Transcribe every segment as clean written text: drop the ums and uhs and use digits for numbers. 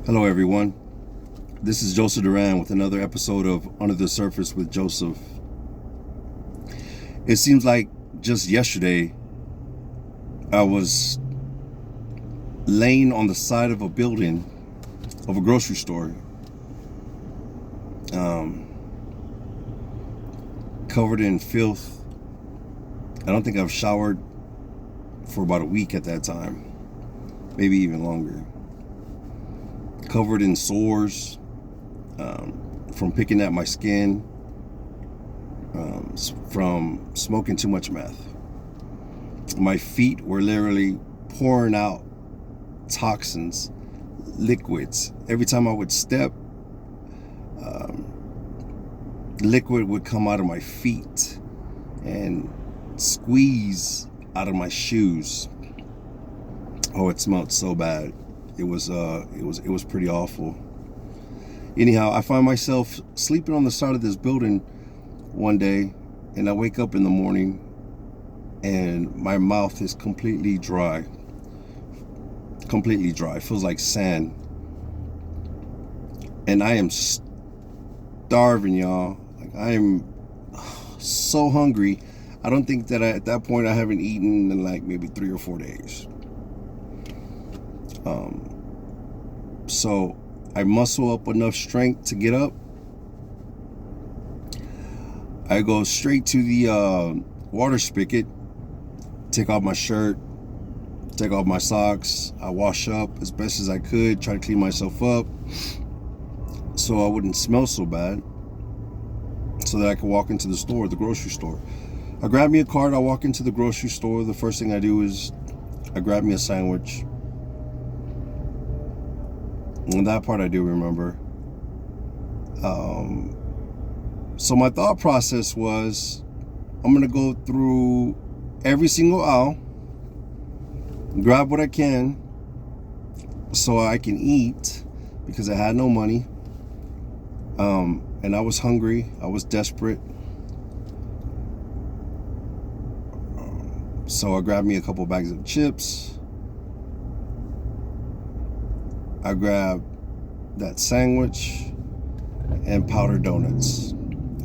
Hello everyone, this is Joseph Duran with another episode of Under the Surface with Joseph. It seems like just yesterday I was laying on the side of a building of a grocery store, covered in filth. I don't think I've showered for about a week at that time, maybe even longer. Covered in sores from picking at my skin, from smoking too much meth. My feet were literally pouring out toxins, liquids. Every time I would step, liquid would come out of my feet and squeeze out of my shoes. Oh, it smelled so bad. It was pretty awful. Anyhow, I find myself sleeping on the side of this building one day, and I wake up in the morning and my mouth is completely dry. Completely dry. It feels like sand. And I am starving, y'all. Like, I am so hungry. I don't think that at that point I haven't eaten in like maybe 3 or 4 days. So I muscle up enough strength to get up. I go straight to the water spigot, take off my shirt, take off my socks. I wash up as best as I could, try to clean myself up so I wouldn't smell so bad, so that I could walk into the store, the grocery store. I grab me a cart, I walk into the grocery store. The first thing I do is I grab me a sandwich. And that part I do remember. So my thought process was, I'm going to go through every single aisle, grab what I can so I can eat, because I had no money. And I was hungry. I was desperate. So I grabbed me a couple bags of chips. I grabbed that sandwich and powdered donuts.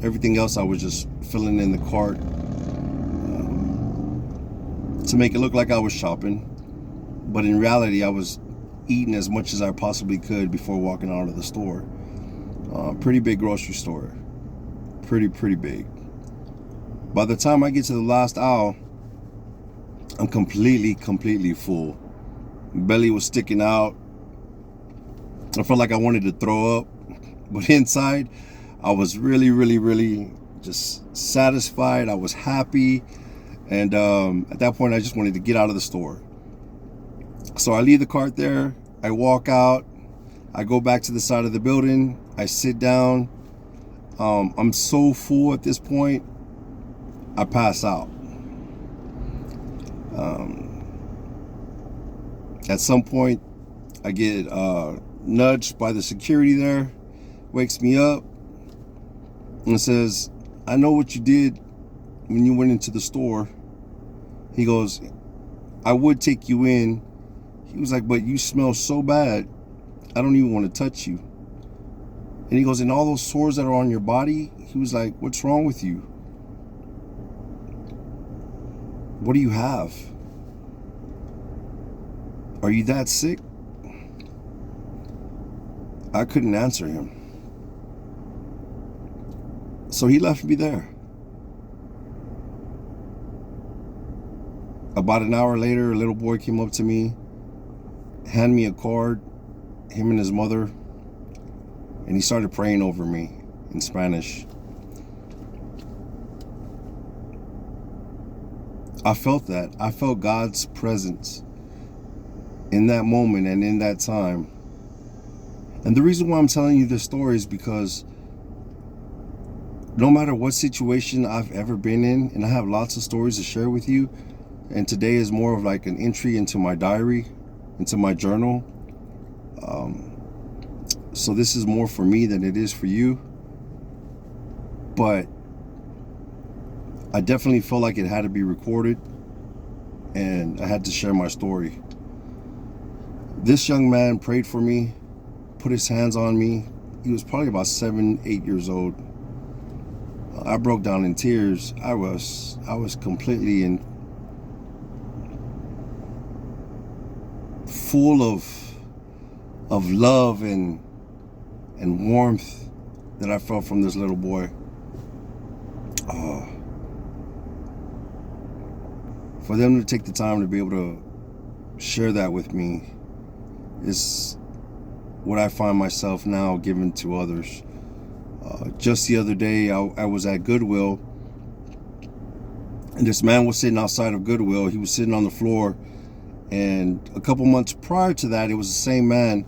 Everything else I was just filling in the cart to make it look like I was shopping. But in reality, I was eating as much as I possibly could before walking out of the store. Pretty big grocery store. Pretty big. By the time I get to the last aisle, I'm completely full. Belly was sticking out. I felt like I wanted to throw up, but inside I was really just satisfied. I was happy, and at that point I just wanted to get out of the store. So I leave the cart there, I walk out, I go back to the side of the building, I sit down. I'm so full at this point, I pass out. At some point I get nudged by the security there, wakes me up and says, "I know what you did when you went into the store." He goes, "I would take you in." He was like, "But you smell so bad, I don't even want to touch you." And he goes, "And all those sores that are on your body," he was like, "What's wrong with you? What do you have? Are you that sick?" I couldn't answer him. So he left me there. About an hour later, a little boy came up to me, handed me a card, him and his mother, and he started praying over me in Spanish. I felt that. I felt God's presence in that moment and in that time. And the reason why I'm telling you this story is because no matter what situation I've ever been in, and I have lots of stories to share with you, and today is more of like an entry into my diary, into my journal. So this is more for me than it is for you. But I definitely felt like it had to be recorded, and I had to share my story. This young man prayed for me, put his hands on me. He was probably about 7, 8 years old. I broke down in tears. I was completely full of love and warmth that I felt from this little boy. For them to take the time to be able to share that with me is what I find myself now giving to others. Just the other day, I was at Goodwill, and this man was sitting outside of Goodwill. He was sitting on the floor, and a couple months prior to that, it was the same man.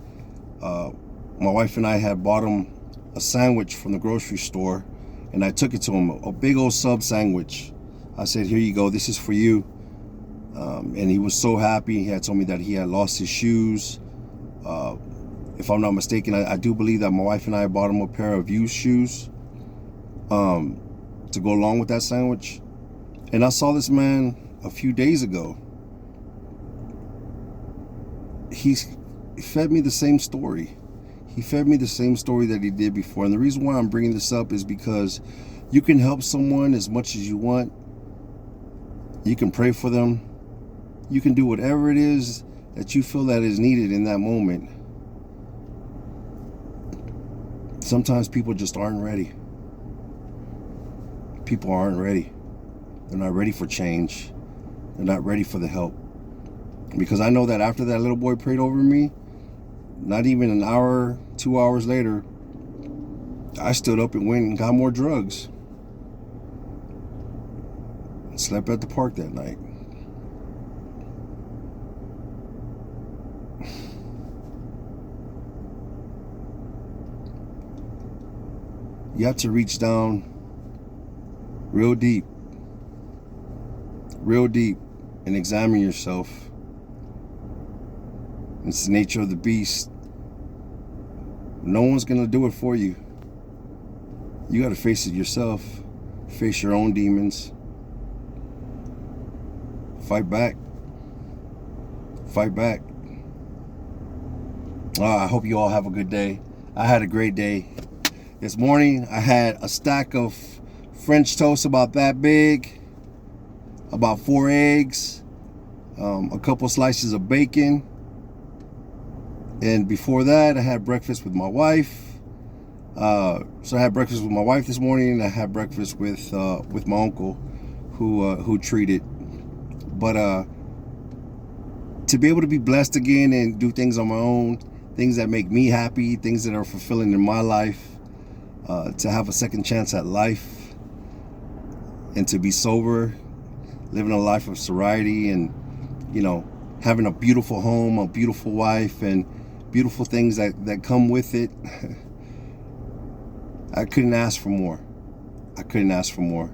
My wife and I had bought him a sandwich from the grocery store, and I took it to him, a big old sub sandwich. I said, "Here you go, this is for you." And he was so happy. He had told me that he had lost his shoes. If I'm not mistaken, I do believe that my wife and I bought him a pair of used shoes to go along with that sandwich. And I saw this man a few days ago. He fed me the same story. He fed me the same story that he did before. And the reason why I'm bringing this up is because you can help someone as much as you want. You can pray for them. You can do whatever it is that you feel that is needed in that moment. Sometimes people just aren't ready. People aren't ready. They're not ready for change. They're not ready for the help. Because I know that after that little boy prayed over me, not even an hour, 2 hours later, I stood up and went and got more drugs. Slept at the park that night. You have to reach down real deep, and examine yourself. It's the nature of the beast. No one's going to do it for you. You got to face it yourself. Face your own demons. Fight back. Fight back. I hope you all have a good day. I had a great day. This morning, I had a stack of French toast about that big, about 4 eggs, a couple slices of bacon. And before that, I had breakfast with my wife. So I had breakfast with my wife this morning, and I had breakfast with my uncle, who treated. But to be able to be blessed again and do things on my own, things that make me happy, things that are fulfilling in my life, to have a second chance at life, and to be sober, living a life of sobriety, and having a beautiful home, a beautiful wife, and beautiful things that come with it. I couldn't ask for more. I couldn't ask for more.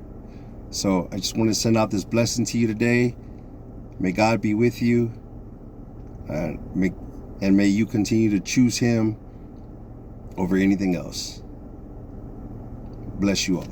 So I just want to send out this blessing to you today. May God be with you, and may you continue to choose Him over anything else. Bless you all.